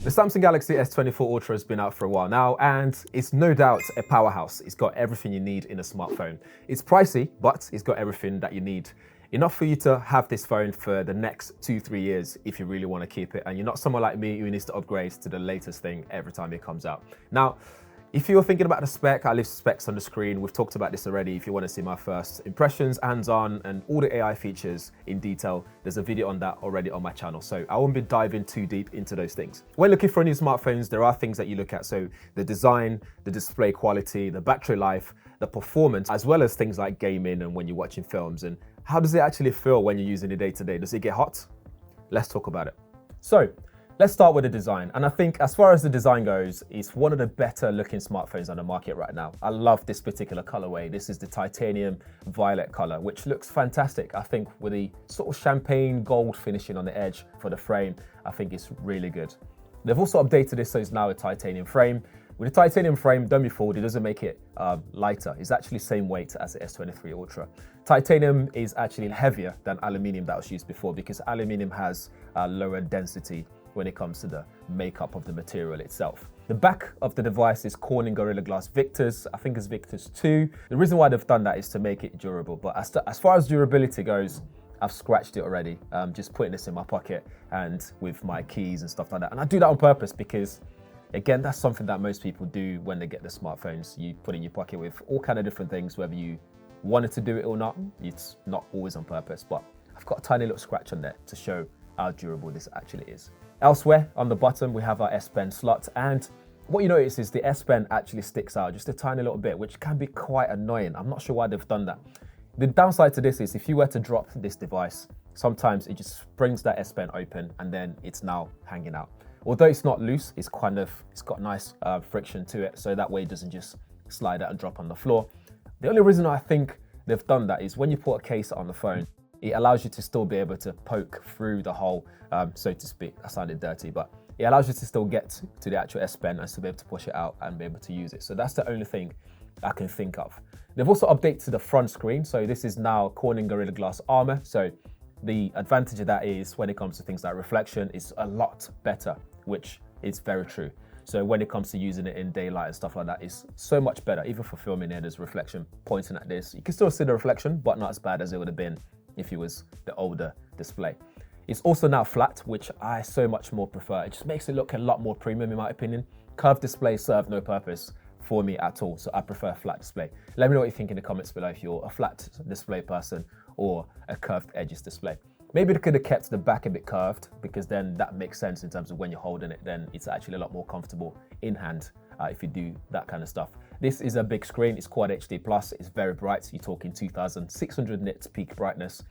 The Samsung Galaxy S24 Ultra has been out for a while now, and it's no doubt a powerhouse. It's got everything you need in a smartphone. It's pricey, but it's got everything that you need. Enough for you to have this phone for the next 2-3 years if you really want to keep it, and you're not someone like me who needs to upgrade to the latest thing every time it comes out. Now, if you're thinking about the spec, I leave specs on the screen. We've talked about this already. If you want to see my first impressions, hands-on, and all the AI features in detail, there's a video on that already on my channel. So I won't be diving too deep into those things. When looking for new smartphones, there are things that you look at. So the design, the display quality, the battery life, the performance, as well as things like gaming and when you're watching films. And how does it actually feel when you're using it day to day? Does it get hot? Let's talk about it. So, let's start with the design. And I think as far as the design goes, it's one of the better looking smartphones on the market right now. I love this particular colorway. This is the titanium violet color, which looks fantastic. I think with the sort of champagne gold finishing on the edge for the frame, I think it's really good. They've also updated this so it's now a titanium frame. With the titanium frame, don't be fooled, it doesn't make it lighter. It's actually same weight as the S23 Ultra. Titanium is actually heavier than aluminium that was used before because aluminium has lower density when it comes to the makeup of the material itself. The back of the device is Corning Gorilla Glass Victus. I think it's Victus 2. The reason why they've done that is to make it durable. But as far as durability goes, I've scratched it already. Just putting this in my pocket and with my keys and stuff like that. And I do that on purpose because, again, that's something that most people do when they get the smartphones. You put in your pocket with all kind of different things, whether you wanted to do it or not. It's not always on purpose, but I've got a tiny little scratch on there to show how durable this actually is. Elsewhere on the bottom, we have our S Pen slot, and what you notice is the S Pen actually sticks out just a tiny little bit, which can be quite annoying. I'm not sure why they've done that. The downside to this is if you were to drop this device, sometimes it just springs that S Pen open and then it's now hanging out. Although it's not loose, it's got nice friction to it, so that way it doesn't just slide out and drop on the floor. The only reason I think they've done that is when you put a case on the phone, it allows you to still be able to poke through the hole, so to speak. That sounded dirty, but it allows you to still get to the actual S Pen and still be able to push it out and be able to use it. So that's the only thing I can think of. They've also updated the front screen. So this is now Corning Gorilla Glass Armor. So the advantage of that is when it comes to things like reflection, it's a lot better, which is very true. So when it comes to using it in daylight and stuff like that, it's so much better. Even for filming here, there's reflection pointing at this. You can still see the reflection, but not as bad as it would have been if it was the older display. It's also now flat, which I so much more prefer. It just makes it look a lot more premium in my opinion. Curved displays serve no purpose for me at all, so I prefer a flat display. Let me know what you think in the comments below if you're a flat display person or a curved edges display. Maybe they could have kept the back a bit curved because then that makes sense in terms of when you're holding it, then it's actually a lot more comfortable in hand if you do that kind of stuff. This is a big screen, it's Quad HD Plus, it's very bright, you're talking 2600 nits peak brightness.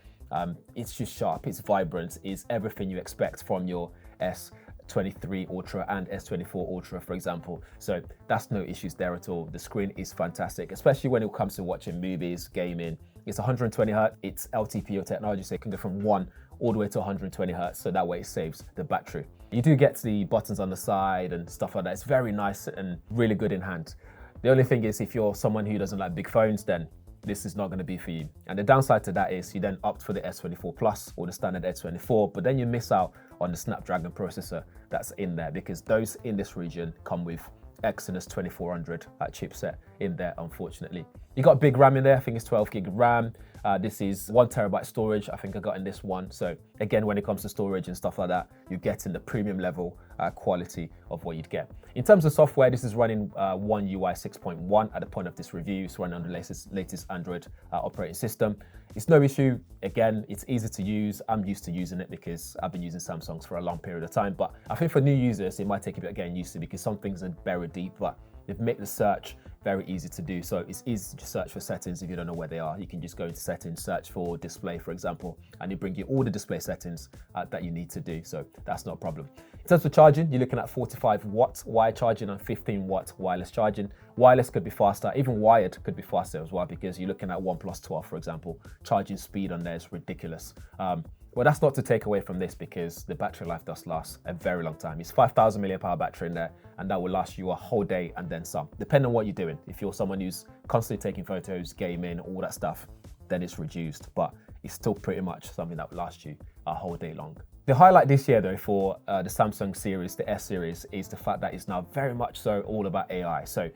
It's just sharp, it's vibrant, it's everything you expect from your S23 Ultra and S24 Ultra, for example. So that's no issues there at all. The screen is fantastic, especially when it comes to watching movies, gaming. It's 120 Hz, it's LTPO technology, so it can go from 1 all the way to 120 Hz, so that way it saves the battery. You do get the buttons on the side and stuff like that. It's very nice and really good in hand. The only thing is if you're someone who doesn't like big phones, then this is not going to be for you. And the downside to that is you then opt for the S24 Plus or the standard S24, but then you miss out on the Snapdragon processor that's in there because those in this region come with Exynos 2400 chipset in there, unfortunately. You got big RAM in there, I think it's 12 gig RAM. This is 1 terabyte storage, I think I got in this one. So again, when it comes to storage and stuff like that, you're getting the premium level quality of what you'd get. In terms of software, this is running One UI 6.1 at the point of this review. It's running on the latest Android operating system. It's no issue. Again, it's easy to use. I'm used to using it because I've been using Samsungs for a long period of time. But I think for new users, it might take a bit of getting used to because some things are buried deep, but they've made the search very easy to do. So it's easy to just search for settings if you don't know where they are. You can just go into settings, search for display, for example, and it brings you all the display settings that you need to do. So that's not a problem. In terms of charging, you're looking at 45 watt wire charging and 15 watt wireless charging. Wireless could be faster, even wired could be faster as well because you're looking at OnePlus 12, for example. Charging speed on there is ridiculous. Well, that's not to take away from this because the battery life does last a very long time. It's 5,000 mAh battery in there, and that will last you a whole day and then some, depending on what you're doing. If you're someone who's constantly taking photos, gaming, all that stuff, then it's reduced, but it's still pretty much something that will last you a whole day long. The highlight this year though for the Samsung series, the S series, is the fact that it's now very much so all about AI. So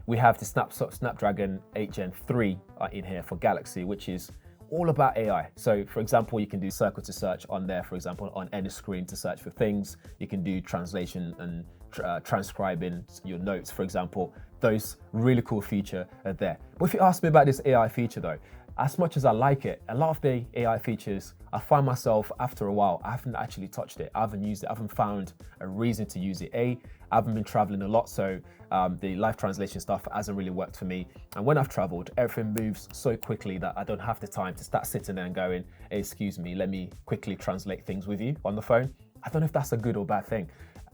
we have the Snapdragon 8 Gen 3 in here for Galaxy, which is all about AI. So for example, you can do circle to search on there, for example, on any screen to search for things. You can do translation and transcribing your notes, for example. Those really cool features are there. But if you ask me about this AI feature though, as much as I like it, a lot of the AI features, I find myself after a while, I haven't actually touched it. I haven't used it. I haven't found a reason to use it. I haven't been traveling a lot, so the live translation stuff hasn't really worked for me. And when I've traveled, everything moves so quickly that I don't have the time to start sitting there and going, hey, excuse me, let me quickly translate things with you on the phone. I don't know if that's a good or bad thing.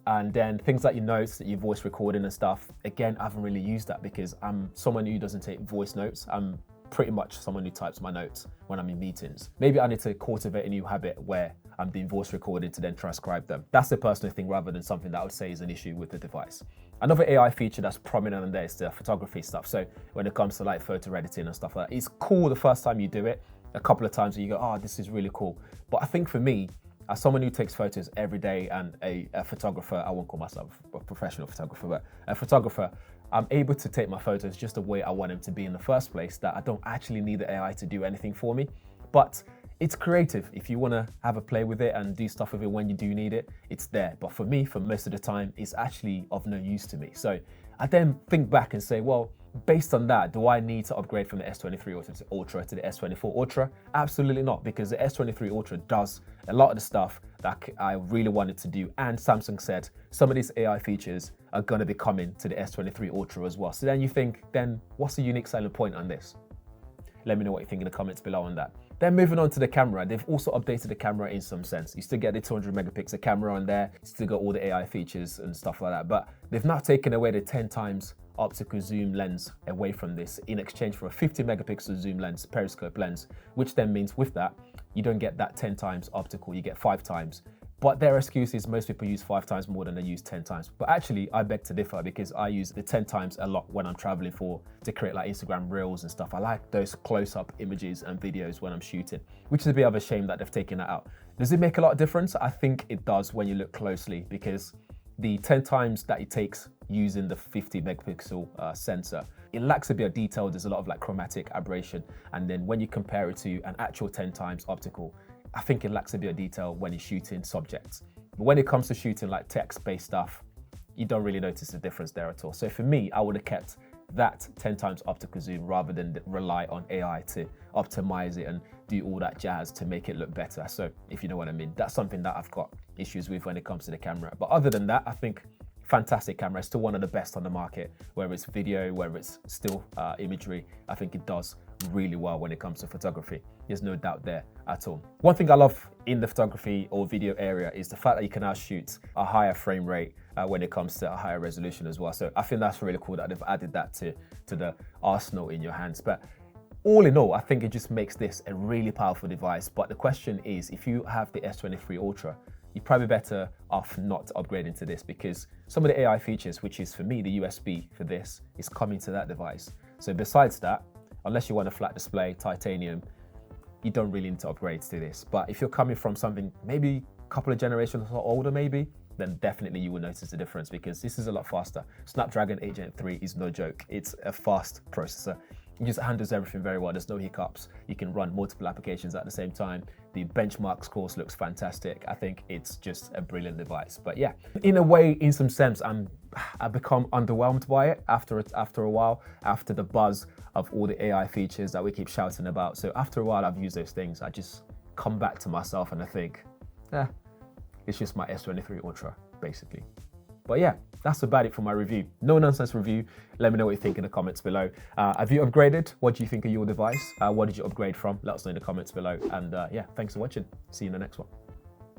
And then things like your notes, your voice recording and stuff, again, I haven't really used that because I'm someone who doesn't take voice notes. I'm pretty much someone who types my notes when I'm in meetings. Maybe I need to cultivate a new habit where I'm doing voice recording to then transcribe them. That's a personal thing rather than something that I would say is an issue with the device. Another AI feature that's prominent on there is the photography stuff. So when it comes to like photo editing and stuff like that, it's cool the first time you do it. A couple of times you go, oh, this is really cool. But I think for me, as someone who takes photos every day and a photographer, I won't call myself a professional photographer, but a photographer, I'm able to take my photos just the way I want them to be in the first place, that I don't actually need the AI to do anything for me. But it's creative. If you want to have a play with it and do stuff with it when you do need it, it's there. But for me, for most of the time, it's actually of no use to me. So I then think back and say, well, based on that, do I need to upgrade from the S23 Ultra to the S24 Ultra? Absolutely not, because the S23 Ultra does a lot of the stuff that I really wanted to do. And Samsung said some of these AI features are going to be coming to the S23 Ultra as well. So then you think, then what's the unique selling point on this? Let me know what you think in the comments below on that. Then moving on to the camera, they've also updated the camera in some sense. You still get the 200 megapixel camera on there, you still got all the AI features and stuff like that, but they've now taken away the 10 times optical zoom lens away from this in exchange for a 50 megapixel zoom lens, periscope lens, which then means with that, you don't get that 10 times optical, you get 5 times. But their excuse is most people use 5 times more than they use 10 times. But actually, I beg to differ because I use the 10 times a lot when I'm traveling to create like Instagram reels and stuff. I like those close-up images and videos when I'm shooting, which is a bit of a shame that they've taken that out. Does it make a lot of difference? I think it does when you look closely, because the 10 times that it takes using the 50 megapixel sensor, it lacks a bit of detail. There's a lot of like chromatic aberration. And then when you compare it to an actual 10 times optical, I think it lacks a bit of detail when you're shooting subjects. But when it comes to shooting like text-based stuff, you don't really notice the difference there at all. So for me, I would have kept that 10 times optical zoom rather than rely on AI to optimize it and do all that jazz to make it look better. So if you know what I mean, that's something that I've got issues with when it comes to the camera. But other than that, I think fantastic camera. It's still one of the best on the market, whether it's video, whether it's still imagery. I think it does really well when it comes to photography. There's no doubt there at all. One thing I love in the photography or video area is the fact that you can now shoot a higher frame rate when it comes to a higher resolution as well. So I think that's really cool that they've added that to the arsenal in your hands. But all in all, I think it just makes this a really powerful device. But the question is, if you have the S23 Ultra, you're probably better off not upgrading to this, because some of the AI features, which is for me, the USB for this, is coming to that device. So besides that, unless you want a flat display, titanium, you don't really need to upgrade to this. But if you're coming from something maybe a couple of generations or older maybe, then definitely you will notice the difference, because this is a lot faster. Snapdragon 8 Gen 3 is no joke. It's a fast processor. It just handles everything very well. There's no hiccups. You can run multiple applications at the same time. The benchmark scores looks fantastic. I think it's just a brilliant device. But yeah, in a way, in some sense, I've become underwhelmed by it after a while, after the buzz of all the AI features that we keep shouting about. So after a while, I've used those things. I just come back to myself and I think, it's just my S23 Ultra, basically. But yeah, that's about it for my review. No nonsense review. Let me know what you think in the comments below. Have you upgraded? What do you think of your device? What did you upgrade from? Let us know in the comments below. And yeah, thanks for watching. See you in the next one.